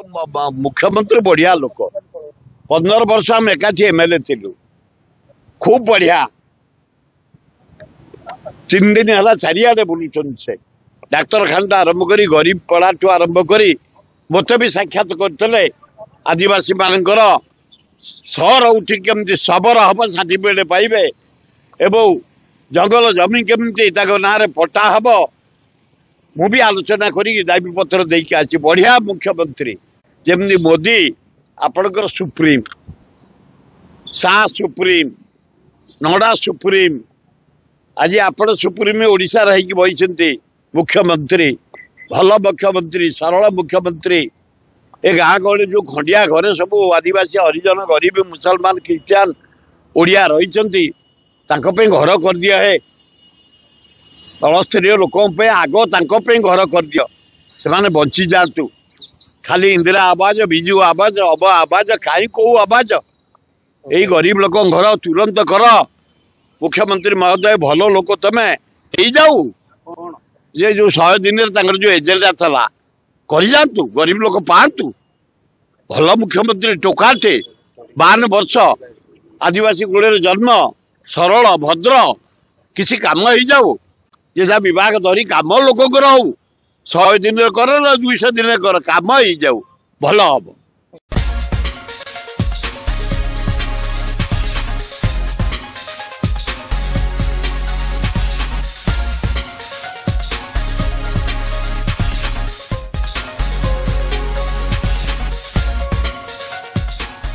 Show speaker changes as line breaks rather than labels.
मुख्यमंत्री बढ़िया लोक 15 वर्ष हम एकाठी एमएलए थिलु खूब बढ़िया 3 दिन है चारियाडे बुलून से डाक्तरखाना आरंभ करी गरीब पड़ाठू आरंभ करी मत भी साक्षात करते आदिवासी मानकर सहर उठी केमती शबर हम सर्टिफिकेट पाइबे एवं जंगल जमी केमती ना पट्टा हम मु भी आलोचना करी दाबी पत्र देकी आसी बढ़िया मुख्यमंत्री जमी मोदी आपणकर सुप्रीम शाह सुप्रीम नडा सुप्रीम आज आपण सुप्रीम ओडिशा रही बही मुख्यमंत्री भल मुख्यमंत्री सरल मुख्यमंत्री ए गाँ गहली जो खंडिया घरे सब आदिवासी हरिजन गरीब मुसलमान ख्रीस्टान ओडिया रही घर कर दिया है तलस्तरीय लोक आग घर कर दियो से बंची जातु खाली इंदिरा आवाज विजु आवाज अब आवाज कहीं कौ आवाज यही गरीब लोक घर तुरंत कर मुख्यमंत्री महोदय भल लोक तमें हो जाऊ जे जो 100 दिन जो एजेंडा चला कर जातु गरीब लोक पातु भल मुख्यमंत्री टोकाटे 52 वर्ष आदिवासी कूल जन्म सरल भद्र किसी काम हो जाऊ जे जहाँ विभाग धरी काम लोक कर 100 दिन कर 200 दिन कर काम हो जाऊ भल हम।